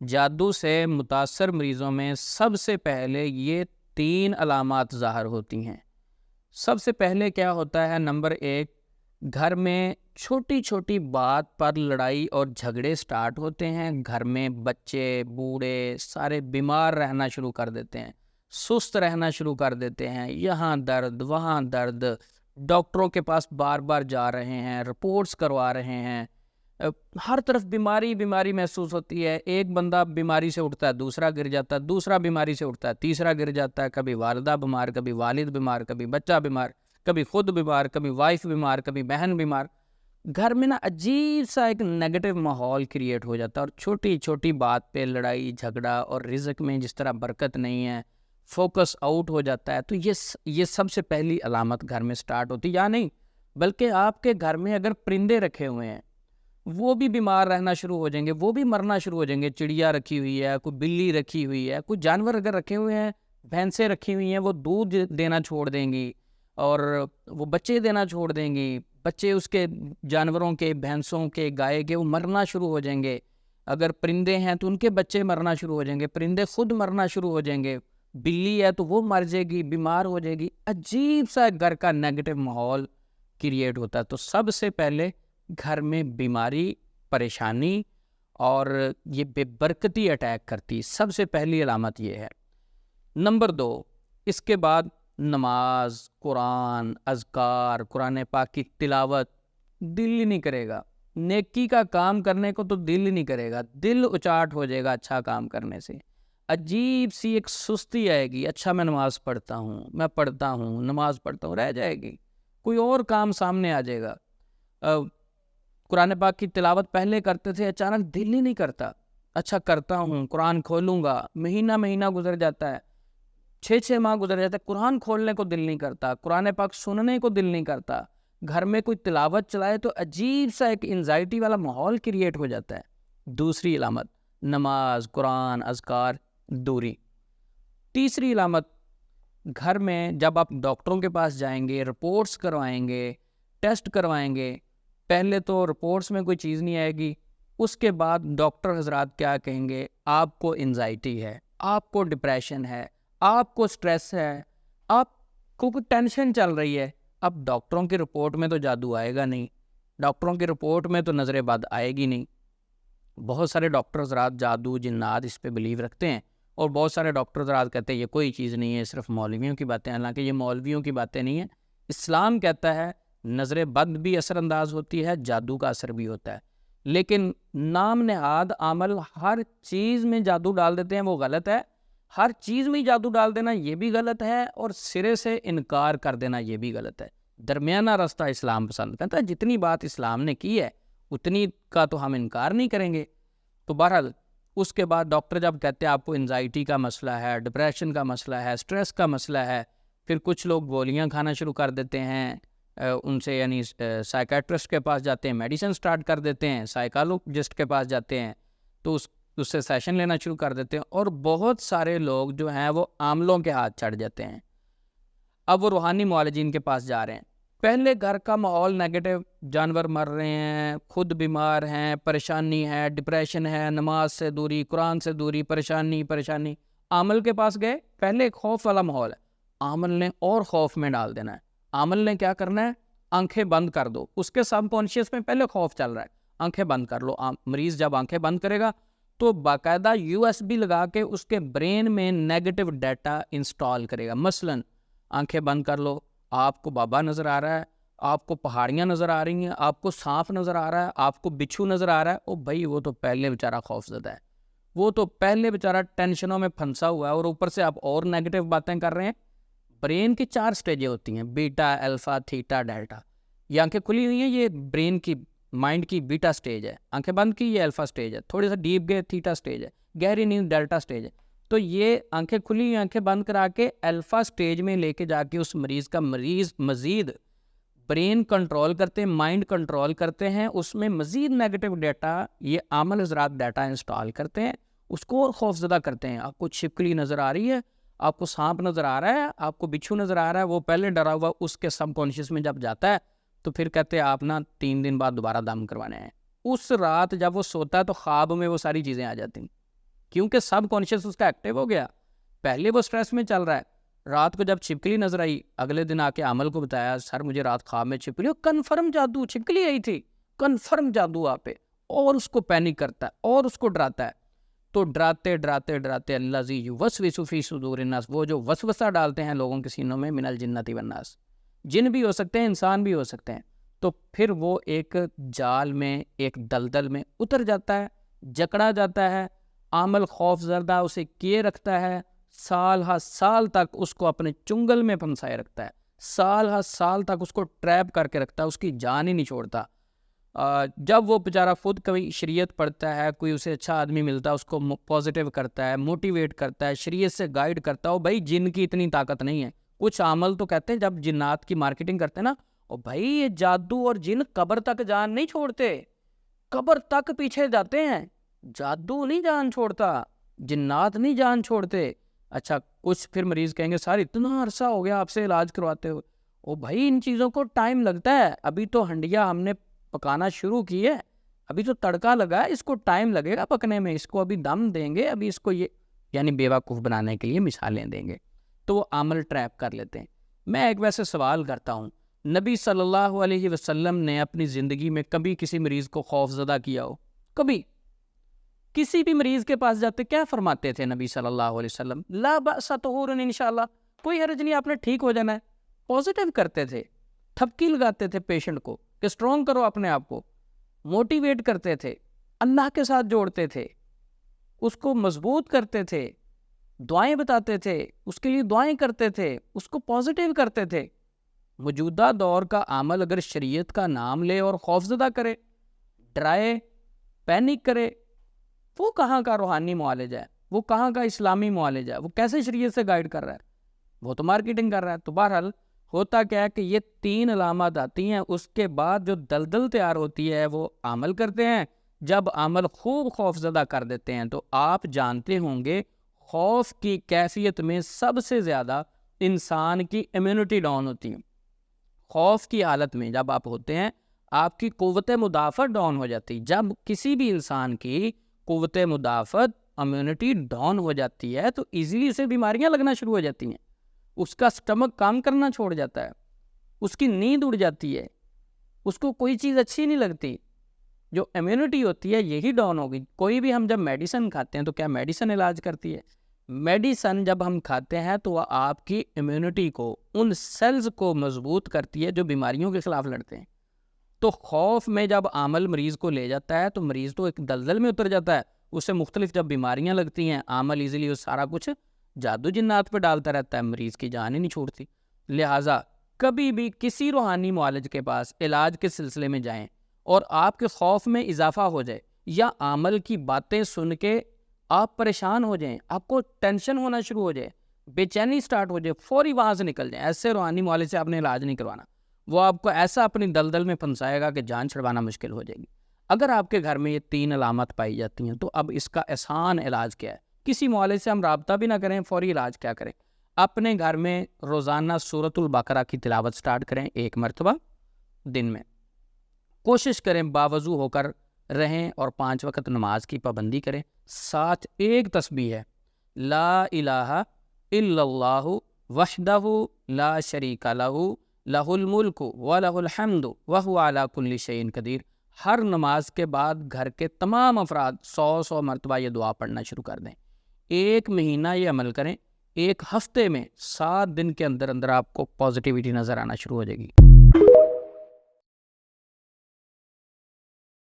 جادو سے متاثر مریضوں میں سب سے پہلے یہ 3 علامات ظاہر ہوتی ہیں۔ سب سے پہلے کیا ہوتا ہے؟ نمبر 1، گھر میں چھوٹی چھوٹی بات پر لڑائی اور جھگڑے سٹارٹ ہوتے ہیں۔ گھر میں بچے بوڑھے سارے بیمار رہنا شروع کر دیتے ہیں، سست رہنا شروع کر دیتے ہیں، یہاں درد وہاں درد، ڈاکٹروں کے پاس بار بار جا رہے ہیں، رپورٹس کروا رہے ہیں، ہر طرف بیماری بیماری محسوس ہوتی ہے۔ ایک بندہ بیماری سے اٹھتا ہے دوسرا گر جاتا ہے، دوسرا بیماری سے اٹھتا ہے تیسرا گر جاتا ہے، کبھی والدہ بیمار، کبھی والد بیمار، کبھی بچہ بیمار، کبھی خود بیمار، کبھی وائف بیمار، کبھی بہن بیمار۔ گھر میں نا عجیب سا ایک نیگیٹو ماحول کریٹ ہو جاتا ہے، اور چھوٹی چھوٹی بات پہ لڑائی جھگڑا، اور رزق میں جس طرح برکت نہیں ہے، فوکس آؤٹ ہو جاتا ہے۔ تو یہ سب سے پہلی علامت گھر میں سٹارٹ ہوتی ہے۔ یا نہیں بلکہ آپ کے گھر میں اگر پرندے رکھے ہوئے ہیں وہ بھی بیمار رہنا شروع ہو جائیں گے، وہ بھی مرنا شروع ہو جائیں گے۔ چڑیا رکھی ہوئی ہے، کوئی بلی رکھی ہوئی ہے، کوئی جانور اگر رکھے ہوئے ہیں، بھینسیں رکھی ہوئی ہیں، وہ دودھ دینا چھوڑ دیں گی اور وہ بچے دینا چھوڑ دیں گی۔ بچے اس کے جانوروں کے، بھینسوں کے، گائے کے، وہ مرنا شروع ہو جائیں گے۔ اگر پرندے ہیں تو ان کے بچے مرنا شروع ہو جائیں گے، پرندے خود مرنا شروع ہو جائیں گے، بلی ہے تو وہ مر جائے گی، بیمار ہو جائے گی۔ عجیب سا گھر کا نیگیٹو ماحول کریٹ ہوتا ہے۔ تو سب سے پہلے گھر میں بیماری، پریشانی اور یہ بے برکتی اٹیک کرتی، سب سے پہلی علامت یہ ہے۔ نمبر 2، اس کے بعد نماز، قرآن، اذکار، قرآن پاک کی تلاوت، دل ہی نہیں کرے گا نیکی کا کام کرنے کو، تو دل ہی نہیں کرے گا، دل اچاٹ ہو جائے گا اچھا کام کرنے سے۔ عجیب سی ایک سستی آئے گی، اچھا میں نماز پڑھتا ہوں، میں پڑھتا ہوں، نماز پڑھتا ہوں، رہ جائے گی، کوئی اور کام سامنے آ جائے گا۔ قرآن پاک کی تلاوت پہلے کرتے تھے، اچانک دل ہی نہیں کرتا، اچھا کرتا ہوں، قرآن کھولوں گا، مہینہ مہینہ گزر جاتا ہے، 6 ماہ گزر جاتا ہے، قرآن کھولنے کو دل نہیں کرتا، قرآن پاک سننے کو دل نہیں کرتا۔ گھر میں کوئی تلاوت چلائے تو عجیب سا ایک انزائٹی والا ماحول کریٹ ہو جاتا ہے۔ دوسری علامت، نماز، قرآن، اذکار، دوری۔ تیسری علامت، گھر میں جب آپ ڈاکٹروں کے پاس جائیں گے، رپورٹس کروائیں گے، ٹیسٹ کروائیں گے، پہلے تو رپورٹس میں کوئی چیز نہیں آئے گی، اس کے بعد ڈاکٹر حضرات کیا کہیں گے؟ آپ کو انزائٹی ہے، آپ کو ڈپریشن ہے، آپ کو سٹریس ہے، آپ کو کوئی ٹینشن چل رہی ہے۔ اب ڈاکٹروں کی رپورٹ میں تو جادو آئے گا نہیں، ڈاکٹروں کی رپورٹ میں تو نظر بد آئے گی نہیں۔ بہت سارے ڈاکٹر حضرات جادو جنات اس پہ بلیو رکھتے ہیں، اور بہت سارے ڈاکٹر حضرات کہتے ہیں یہ کوئی چیز نہیں ہے، صرف مولویوں کی باتیں۔ حالانکہ یہ مولویوں کی باتیں نہیں ہیں، اسلام کہتا ہے نظر بد بھی اثر انداز ہوتی ہے، جادو کا اثر بھی ہوتا ہے۔ لیکن نام نہاد عمل ہر چیز میں جادو ڈال دیتے ہیں، وہ غلط ہے۔ ہر چیز میں جادو ڈال دینا یہ بھی غلط ہے، اور سرے سے انکار کر دینا یہ بھی غلط ہے۔ درمیانہ راستہ اسلام پسند کرتا ہے، جتنی بات اسلام نے کی ہے اتنی کا تو ہم انکار نہیں کریں گے۔ تو بہرحال اس کے بعد ڈاکٹر جب کہتے ہیں آپ کو انزائٹی کا مسئلہ ہے، ڈپریشن کا مسئلہ ہے، سٹریس کا مسئلہ ہے، پھر کچھ لوگ گولیاں کھانا شروع کر دیتے ہیں، ان سے یعنی سائیکیٹرسٹ کے پاس جاتے ہیں، میڈیسن سٹارٹ کر دیتے ہیں، سائیکالوجسٹ کے پاس جاتے ہیں، تو اس سے سیشن لینا شروع کر دیتے ہیں، اور بہت سارے لوگ جو ہیں وہ عاملوں کے ہاتھ چڑھ جاتے ہیں۔ اب وہ روحانی معالجین کے پاس جا رہے ہیں۔ پہلے گھر کا ماحول نیگیٹو، جانور مر رہے ہیں، خود بیمار ہیں، پریشانی ہے، ڈپریشن ہے، نماز سے دوری، قرآن سے دوری، پریشانی۔ عامل کے پاس گئے، پہلے ایک خوف والا ماحول ہے، عامل نے اور خوف میں ڈال دینا ہے۔ عامل نے کیا کرنا ہے؟ آنکھیں بند کر دو، اس کے سب کانشیس میں پہلے خوف چل رہا ہے، آنکھیں بند کر لو۔ مریض جب آنکھیں بند کرے گا تو باقاعدہ USB لگا کے اس کے برین میں نیگیٹو ڈیٹا انسٹال کرے گا۔ مثلاً آنکھیں بند کر لو، آپ کو بابا نظر آ رہا ہے، آپ کو پہاڑیاں نظر آ رہی ہیں، آپ کو سانپ نظر آ رہا ہے، آپ کو بچھو نظر آ رہا ہے، او بھائی وہ تو پہلے بیچارہ خوف زدہ ہے، وہ تو پہلے بیچارہ ٹینشنوں میں پھنسا ہوا ہے، اور اوپر سے آپ اور نیگیٹو باتیں کر رہے ہیں۔ برین کی 4 سٹیجیں ہوتی ہیں، بیٹا، الفا، تھیٹا، ڈیلٹا۔ یہ آنکھیں کھلی ہوئی ہیں، یہ برین کی، مائنڈ کی بیٹا سٹیج ہے، آنکھیں بند کی یہ الفا سٹیج ہے، تھوڑی سا ڈیپ گئے تھیٹا سٹیج ہے، گہری نیند ڈیلٹا سٹیج ہے۔ تو یہ آنکھیں کھلی ہوئی آنکھیں بند کرا کے الفا سٹیج میں لے کے جا کے اس مریض کا مزید برین کنٹرول کرتے ہیں، مائنڈ کنٹرول کرتے ہیں، اس میں مزید نیگیٹو ڈیٹا، یہ عامل حضرات ڈیٹا انسٹال کرتے ہیں، اس کو اور خوف زدہ کرتے ہیں۔ آپ کو چھپکلی نظر آ رہی ہے، آپ کو سانپ نظر آ رہا ہے، آپ کو بچھو نظر آ رہا ہے، وہ پہلے ڈرا ہوا اس کے سب کانشیس میں جب جاتا ہے تو پھر کہتے ہیں آپ 3 دن بعد دوبارہ دم کروانے ہیں۔ اس رات جب وہ سوتا ہے تو خواب میں وہ ساری چیزیں آ جاتی ہیں۔ کیونکہ سب کانشیس اس کا ایکٹیو ہو گیا. پہلے وہ سٹریس میں چل رہا ہے, رات کو جب چھپکلی نظر آئی, اگلے دن آ کے عمل کو بتایا, سر مجھے رات خواب میں چھپکلی, کنفرم جادو, چھپکلی آئی تھی, کنفرم جادو آپ پہ, اور اس کو پینک کرتا ہے اور اس کو ڈراتا ہے. تو ڈراتے ڈراتے ڈراتے الذی یوسوس فی صدور الناس, وہ جو وسوسہ ڈالتے ہیں لوگوں کے سینوں میں, من الجنۃ والناس, جن بھی ہو سکتے ہیں, انسان بھی ہو سکتے ہیں. تو پھر وہ ایک جال میں, ایک دلدل میں اتر جاتا ہے, جکڑا جاتا ہے. عامل خوف زدہ اسے کیے رکھتا ہے, سال ہا سال تک اس کو اپنے چنگل میں پھنسائے رکھتا ہے, سال ہا سال تک اس کو ٹریپ کر کے رکھتا ہے, اس کی جان ہی نہیں چھوڑتا. جب وہ بیچارہ خود کوئی شریعت پڑھتا ہے, کوئی اسے اچھا آدمی ملتا ہے, اس کو پازیٹیو کرتا ہے, موٹیویٹ کرتا ہے, شریعت سے گائیڈ کرتا ہے, او بھائی جن کی اتنی طاقت نہیں ہے. کچھ عامل تو کہتے ہیں جب جنات کی مارکیٹنگ کرتے ہیں نا, او بھائی یہ جادو اور جن قبر تک جان نہیں چھوڑتے, قبر تک پیچھے جاتے ہیں, جادو نہیں جان چھوڑتا, جنات نہیں جان چھوڑتے. اچھا کچھ پھر مریض کہیں گے سر اتنا عرصہ ہو گیا آپ سے علاج کرواتے ہوئے, او بھائی ان چیزوں کو ٹائم لگتا ہے, ابھی تو ہنڈیا ہم نے پکانا شروع کی ہے, ابھی تو تڑکا لگا ہے, اس کو ٹائم لگے گا پکنے میں, اس کو ابھی دم دیں گے, ابھی اس کو یہ یعنی بیوقوف بنانے کے لیے مثالیں دیں گے. تو وہ عمل ٹریپ کر لیتے ہیں. میں ایک ویسے سوال کرتا ہوں, نبی صلی اللہ علیہ وسلم نے اپنی زندگی میں کبھی کسی مریض کو خوف زدہ کیا ہو؟ کبھی کسی بھی مریض کے پاس جاتے کیا فرماتے تھے نبی صلی اللہ علیہ وسلم؟ لا بأس طہور انشاءاللہ, کوئی حرج نہیں, آپ نے ٹھیک ہو جانا ہے. پازیٹیو کرتے تھے, تھپکی لگاتے تھے پیشنٹ کو کہ اسٹرانگ کرو اپنے آپ کو, موٹیویٹ کرتے تھے, اللہ کے ساتھ جوڑتے تھے, اس کو مضبوط کرتے تھے, دعائیں بتاتے تھے, اس کے لیے دعائیں کرتے تھے, اس کو پازیٹیو کرتے تھے. موجودہ دور کا عمل اگر شریعت کا نام لے اور خوفزدہ کرے, ڈرائے, پینک کرے, وہ کہاں کا روحانی معالجہ ہے, وہ کہاں کا اسلامی معالجہ ہے, وہ کیسے شریعت سے گائیڈ کر رہا ہے؟ وہ تو مارکیٹنگ کر رہا ہے. تو بہرحال ہوتا کیا ہے کہ یہ 3 علامات آتی ہیں, اس کے بعد جو دلدل تیار ہوتی ہے وہ عمل کرتے ہیں. جب عمل خوب خوف زدہ کر دیتے ہیں تو آپ جانتے ہوں گے خوف کی کیفیت میں سب سے زیادہ انسان کی امیونٹی ڈاؤن ہوتی ہے. خوف کی حالت میں جب آپ ہوتے ہیں آپ کی قوت مدافعت ڈاؤن ہو جاتی. جب کسی بھی انسان کی قوت مدافعت امیونٹی ڈاؤن ہو جاتی ہے تو ایزیلی سے بیماریاں لگنا شروع ہو جاتی ہیں, اس کا سٹمک کام کرنا چھوڑ جاتا ہے, اس کی نیند اڑ جاتی ہے, اس کو کوئی چیز اچھی نہیں لگتی. جو امیونٹی ہوتی ہے یہی ڈاؤن ہوگی. کوئی بھی ہم جب میڈیسن کھاتے ہیں تو کیا میڈیسن علاج کرتی ہے؟ میڈیسن جب ہم کھاتے ہیں تو وہ آپ کی امیونٹی کو, ان سیلز کو مضبوط کرتی ہے جو بیماریوں کے خلاف لڑتے ہیں. تو خوف میں جب عامل مریض کو لے جاتا ہے تو مریض تو ایک دلدل میں اتر جاتا ہے, اسے مختلف جب بیماریاں لگتی ہیں عامل ایزیلی وہ سارا کچھ جادو جنات پہ ڈالتا رہتا ہے, مریض کی جان ہی نہیں چھوڑتی. لہٰذا کبھی بھی کسی روحانی معالج کے پاس علاج کے سلسلے میں جائیں اور آپ کے خوف میں اضافہ ہو جائے یا عامل کی باتیں سن کے آپ پریشان ہو جائیں, آپ کو ٹینشن ہونا شروع ہو جائے, بے چینی سٹارٹ ہو جائے, فوری وہاں سے نکل جائیں. ایسے روحانی معالج سے آپ نے علاج نہیں کروانا, وہ آپ کو ایسا اپنی دلدل میں پھنسائے گا کہ جان چھڑوانا مشکل ہو جائے گی. اگر آپ کے گھر میں یہ 3 علامات پائی جاتی ہیں تو اب اس کا آسان علاج کیا ہے؟ کسی معالج سے ہم رابطہ بھی نہ کریں, فوری علاج کیا کریں؟ اپنے گھر میں روزانہ سورۃ البقرہ کی تلاوت سٹارٹ کریں 1 مرتبہ دن میں. کوشش کریں باوضو ہو کر رہیں اور 5 وقت نماز کی پابندی کریں. ساتھ ایک تسبیح ہے, لا الہ الا اللہ وحدہ لا شریک لہ لہ الملک ولہ الحمد وہو علی کل شیء قدیر. ہر نماز کے بعد گھر کے تمام افراد 100 مرتبہ یہ دعا پڑھنا شروع کر دیں. 1 مہینہ یہ عمل کریں, 1 ہفتے میں 7 دن کے اندر اندر آپ کو پازیٹیوٹی نظر آنا شروع ہو جائے گی.